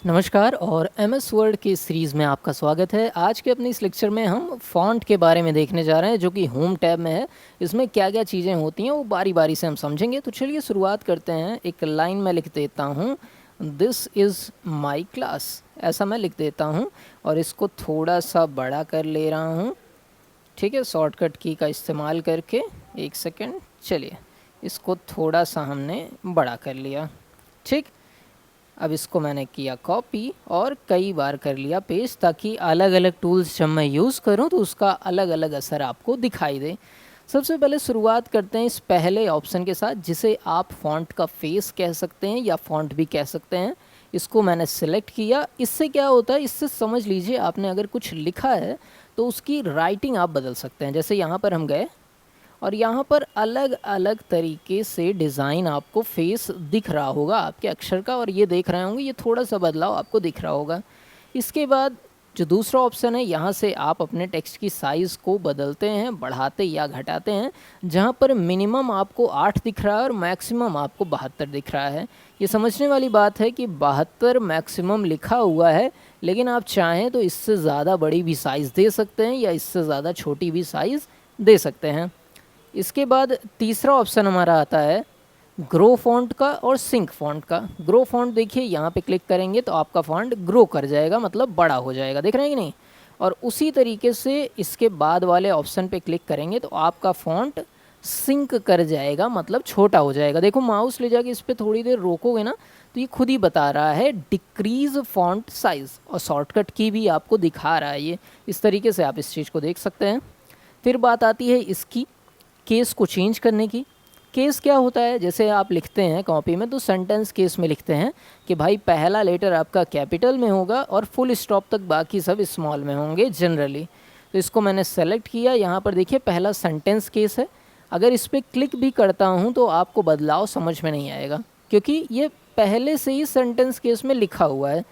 नमस्कार और M S word की सीरीज़ में आपका स्वागत है। आज के अपने इस लेक्चर में हम फ़ॉन्ट के बारे में देखने जा रहे हैं जो कि होम टैब में है। इसमें क्या क्या चीज़ें होती हैं वो बारी बारी से हम समझेंगे। तो चलिए शुरुआत करते हैं। एक लाइन में लिख देता हूँ, दिस इज़ माई क्लास, ऐसा मैं लिख देता हूँ और इसको थोड़ा सा बड़ा कर ले रहा हूँ। ठीक है, शॉर्टकट की का इस्तेमाल करके। एक सेकेंड, चलिए इसको थोड़ा सा हमने बड़ा कर लिया। ठीक, अब इसको मैंने किया कॉपी और कई बार कर लिया पेस्ट, ताकि अलग अलग टूल्स जब मैं यूज़ करूं तो उसका अलग अलग असर आपको दिखाई दे। सबसे पहले शुरुआत करते हैं इस पहले ऑप्शन के साथ, जिसे आप फ़ॉन्ट का फेस कह सकते हैं या फ़ॉन्ट भी कह सकते हैं। इसको मैंने सेलेक्ट किया। इससे क्या होता है, इससे समझ लीजिए आपने अगर कुछ लिखा है तो उसकी राइटिंग आप बदल सकते हैं। जैसे यहाँ पर हम गए और यहाँ पर अलग अलग तरीके से डिज़ाइन आपको फेस दिख रहा होगा आपके अक्षर का, और ये देख रहे होंगे, ये थोड़ा सा बदलाव आपको दिख रहा होगा। इसके बाद जो दूसरा ऑप्शन है, यहाँ से आप अपने टेक्स्ट की साइज़ को बदलते हैं, बढ़ाते या घटाते हैं। जहाँ पर मिनिमम आपको 8 दिख रहा है और मैक्सिमम आपको 72 दिख रहा है। ये समझने वाली बात है कि 72 मैक्सिमम लिखा हुआ है, लेकिन आप चाहें तो इससे ज़्यादा बड़ी भी साइज़ दे सकते हैं या इससे ज़्यादा छोटी भी साइज़ दे सकते हैं। इसके बाद तीसरा ऑप्शन हमारा आता है ग्रो फॉन्ट का और सिंक फॉन्ट का। ग्रो फॉन्ट देखिए, यहाँ पे क्लिक करेंगे तो आपका फॉन्ट ग्रो कर जाएगा, मतलब बड़ा हो जाएगा, देख रहे हैं कि नहीं। और उसी तरीके से इसके बाद वाले ऑप्शन पे क्लिक करेंगे तो आपका फॉन्ट सिंक कर जाएगा, मतलब छोटा हो जाएगा। देखो माउस ले जाके इस पर थोड़ी देर रोकोगे ना तो ये खुद ही बता रहा है डिक्रीज फॉन्ट साइज़, और शॉर्टकट की भी आपको दिखा रहा है। ये इस तरीके से आप इस चीज़ को देख सकते हैं। फिर बात आती है इसकी केस को चेंज करने की। केस क्या होता है, जैसे आप लिखते हैं कॉपी में तो सेंटेंस केस में लिखते हैं कि भाई पहला लेटर आपका कैपिटल में होगा और फुल स्टॉप तक बाकी सब स्मॉल में होंगे जनरली। तो इसको मैंने सेलेक्ट किया। यहाँ पर देखिए पहला सेंटेंस केस है। अगर इस पर क्लिक भी करता हूँ तो आपको बदलाव समझ में नहीं आएगा, क्योंकि ये पहले से ही सेंटेंस केस में लिखा हुआ है।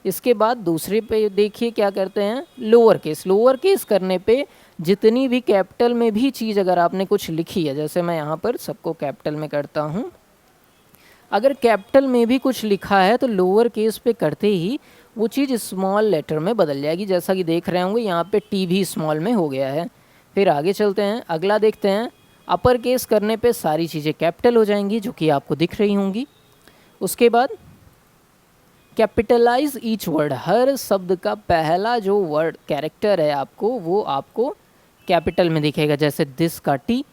इसके बाद दूसरे पे देखिए क्या करते हैं, लोअर केस। लोअर केस करने पे जितनी भी कैपिटल में भी चीज़ अगर आपने कुछ लिखी है, जैसे मैं यहाँ पर सबको कैपिटल में करता हूँ, अगर कैपिटल में भी कुछ लिखा है तो लोअर केस पे करते ही वो चीज़ स्मॉल लेटर में बदल जाएगी। जैसा कि देख रहे होंगे यहाँ पे टी भी स्मॉल में हो गया है। फिर आगे चलते हैं, अगला देखते हैं। अपर केस करने पे सारी चीज़ें कैपिटल हो जाएंगी जो कि आपको दिख रही होंगी। उसके बाद कैपिटलाइज ईच वर्ड, हर शब्द का पहला जो वर्ड कैरेक्टर है आपको, वो आपको कैपिटल में दिखेगा। जैसे दिस का टी,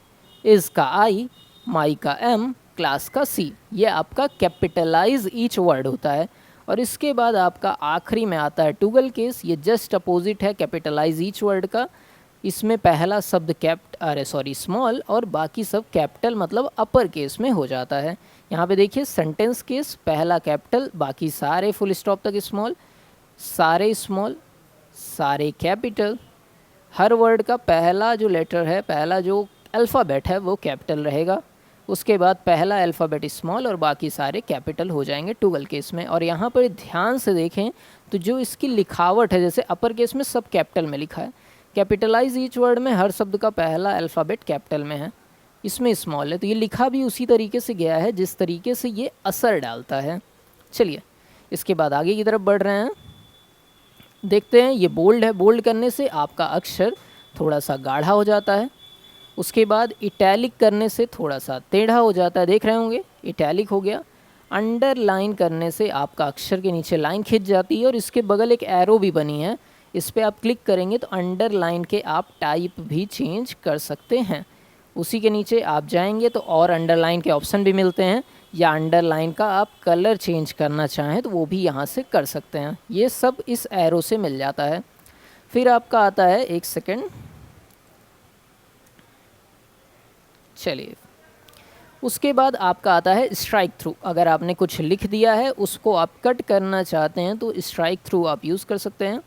इज़ का आई, माई का एम, क्लास का सी, ये आपका कैपिटलाइज ईच वर्ड होता है। और इसके बाद आपका आखिरी में आता है टूगल केस। ये जस्ट अपोजिट है कैपिटलाइज ईच वर्ड का। इसमें पहला शब्द स्मॉल और बाकी सब कैपिटल, मतलब अपर केस में हो जाता है। यहाँ पे देखिए सेंटेंस केस, पहला कैपिटल, बाकी सारे फुल स्टॉप तक स्मॉल, सारे स्मॉल, सारे कैपिटल। हर वर्ड का पहला जो लेटर है, पहला जो अल्फ़ाबेट है वो कैपिटल रहेगा। उसके बाद पहला अल्फ़ाबेट स्मॉल और बाकी सारे कैपिटल हो जाएंगे टूगल केस में। और यहाँ पर ध्यान से देखें तो जो इसकी लिखावट है, जैसे अपर केस में सब कैपिटल में लिखा है, कैपिटलाइज ईच वर्ड में हर शब्द का पहला अल्फ़ाबेट कैपिटल में है, इसमें स्मॉल है। तो ये लिखा भी उसी तरीके से गया है जिस तरीके से ये असर डालता है। चलिए इसके बाद आगे की तरफ बढ़ रहे हैं। देखते हैं, ये बोल्ड है। बोल्ड करने से आपका अक्षर थोड़ा सा गाढ़ा हो जाता है। उसके बाद इटैलिक करने से थोड़ा सा टेढ़ा हो जाता है, देख रहे होंगे इटैलिक हो गया। अंडरलाइन करने से आपका अक्षर के नीचे लाइन खिंच जाती है और इसके बगल एक एरो भी बनी है, इस पर आप क्लिक करेंगे तो अंडरलाइन के आप टाइप भी चेंज कर सकते हैं। उसी के नीचे आप जाएंगे तो और अंडरलाइन के ऑप्शन भी मिलते हैं, या अंडरलाइन का आप कलर चेंज करना चाहें तो वो भी यहाँ से कर सकते हैं। ये सब इस एरो से मिल जाता है। फिर आपका आता है, एक सेकेंड, चलिए उसके बाद आपका आता है स्ट्राइक थ्रू। अगर आपने कुछ लिख दिया है उसको आप कट करना चाहते हैं तो स्ट्राइक थ्रू आप यूज़ कर सकते हैं।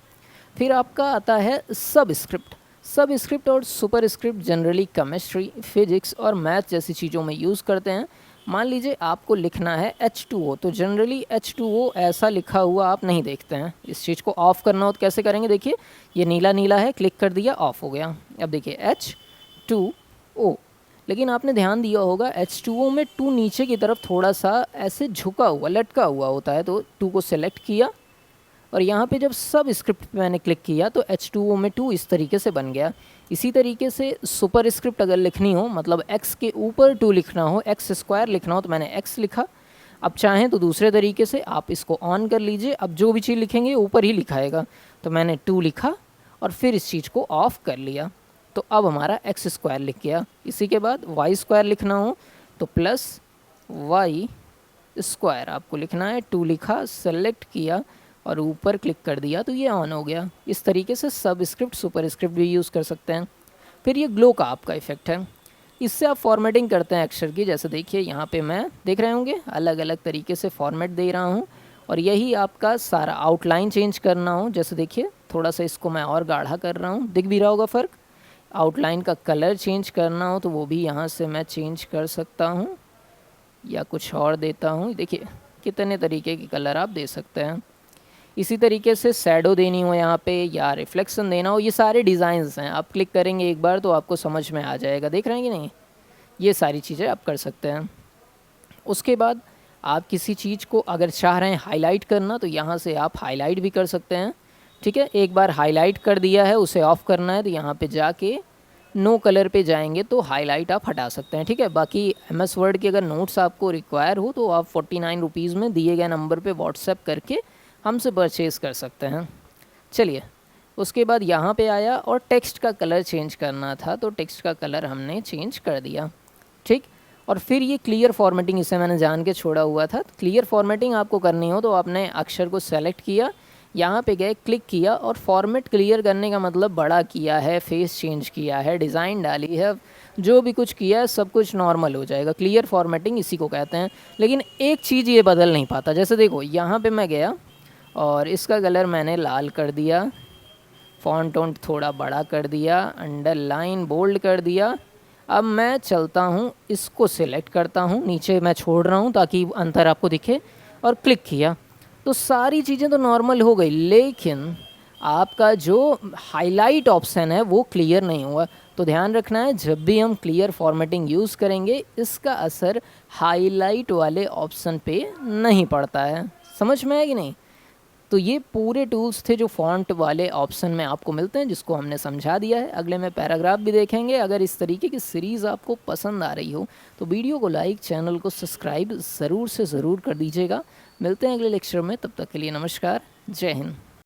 फिर आपका आता है सब स्क्रिप्ट। सब स्क्रिप्ट और super script generally chemistry, physics और मैथ जैसी चीज़ों में यूज़ करते हैं। मान लीजिए आपको लिखना है H2O, तो जनरली H2O ऐसा लिखा हुआ आप नहीं देखते हैं। इस चीज़ को ऑफ़ करना हो तो कैसे करेंगे, देखिए ये नीला नीला है, क्लिक कर दिया, ऑफ हो गया। अब देखिए H2O, लेकिन आपने ध्यान दिया होगा H2O में 2 नीचे की तरफ थोड़ा सा ऐसे झुका हुआ, लटका हुआ होता है। तो 2 को सेलेक्ट किया और यहाँ पे जब सब स्क्रिप्ट पे मैंने क्लिक किया तो H2O में 2 इस तरीके से बन गया। इसी तरीके से सुपर स्क्रिप्ट अगर लिखनी हो, मतलब x के ऊपर 2 लिखना हो, x स्क्वायर लिखना हो, तो मैंने x लिखा। अब चाहें तो दूसरे तरीके से आप इसको ऑन कर लीजिए, अब जो भी चीज़ लिखेंगे ऊपर ही लिखाएगा। तो मैंने 2 लिखा और फिर इस चीज़ को ऑफ कर लिया, तो अब हमारा एक्स स्क्वायर लिख गया। इसी के बाद वाई स्क्वायर लिखना हो तो प्लस वाई स्क्वायर आपको लिखना है। 2 लिखा, सेलेक्ट किया और ऊपर क्लिक कर दिया तो ये ऑन हो गया। इस तरीके से सब स्क्रिप्ट सुपर स्क्रिप्ट भी यूज़ कर सकते हैं। फिर ये ग्लो का आपका इफेक्ट है, इससे आप फॉर्मेटिंग करते हैं अक्षर की। जैसे देखिए यहाँ पे मैं देख रहे होंगे अलग अलग तरीके से फॉर्मेट दे रहा हूँ, और यही आपका सारा आउटलाइन चेंज करना हो। जैसे देखिए थोड़ा सा इसको मैं और गाढ़ा कर रहा हूँ, दिख भी रहा होगा फ़र्क। आउटलाइन का कलर चेंज करना हो तो वो भी यहाँ से मैं चेंज कर सकता हूँ, या कुछ और देता हूँ। देखिए कितने तरीके के कलर आप दे सकते हैं। इसी तरीके से शैडो देनी हो यहाँ पे, या रिफ्लेक्शन देना हो, ये सारे डिज़ाइंस हैं। आप क्लिक करेंगे एक बार तो आपको समझ में आ जाएगा। देख रहे हैं कि नहीं, ये सारी चीज़ें आप कर सकते हैं। उसके बाद आप किसी चीज़ को अगर चाह रहे हैं हाईलाइट करना तो यहाँ से आप हाईलाइट भी कर सकते हैं। ठीक है, एक बार हाईलाइट कर दिया है, उसे ऑफ़ करना है तो यहाँ पे जाके नो कलर पे जाएंगे तो हाईलाइट आप हटा सकते हैं। ठीक है, बाकी MS वर्ड के अगर नोट्स आपको रिक्वायर हो तो आप 49 रुपीज़ में दिए गए नंबर पे व्हाट्सएप करके हमसे परचेज़ कर सकते हैं। चलिए, उसके बाद यहाँ पे आया और टेक्स्ट का कलर चेंज करना था तो टेक्स्ट का कलर हमने चेंज कर दिया। ठीक, और फिर ये क्लियर फॉर्मेटिंग, इसे मैंने जान के छोड़ा हुआ था। क्लियर फॉर्मेटिंग आपको करनी हो तो आपने अक्षर को सेलेक्ट किया, यहाँ पे गए, क्लिक किया, और फॉर्मेट क्लियर करने का मतलब बड़ा किया है, फेस चेंज किया है, डिज़ाइन डाली है, जो भी कुछ किया है सब कुछ नॉर्मल हो जाएगा। क्लियर फॉर्मेटिंग इसी को कहते हैं। लेकिन एक चीज़ ये बदल नहीं पाता। जैसे देखो यहाँ पे मैं गया और इसका कलर मैंने लाल कर दिया, फॉन्ट टोन थोड़ा बड़ा कर दिया, अंडरलाइन बोल्ड कर दिया। अब मैं चलता हूँ, इसको सिलेक्ट करता हूँ, नीचे मैं छोड़ रहा हूँ ताकि अंतर आपको दिखे, और क्लिक किया तो सारी चीज़ें तो नॉर्मल हो गई, लेकिन आपका जो हाईलाइट ऑप्शन है वो क्लियर नहीं हुआ। तो ध्यान रखना है, जब भी हम क्लियर फॉर्मेटिंग यूज़ करेंगे इसका असर हाईलाइट वाले ऑप्शन पे नहीं पड़ता है। समझ में है कि नहीं? तो ये पूरे टूल्स थे जो फ़ॉन्ट वाले ऑप्शन में आपको मिलते हैं, जिसको हमने समझा दिया है। अगले में पैराग्राफ भी देखेंगे। अगर इस तरीके की सीरीज़ आपको पसंद आ रही हो तो वीडियो को लाइक, चैनल को सब्सक्राइब ज़रूर से ज़रूर कर दीजिएगा। मिलते हैं अगले लेक्चर में, तब तक के लिए नमस्कार, जय हिंद।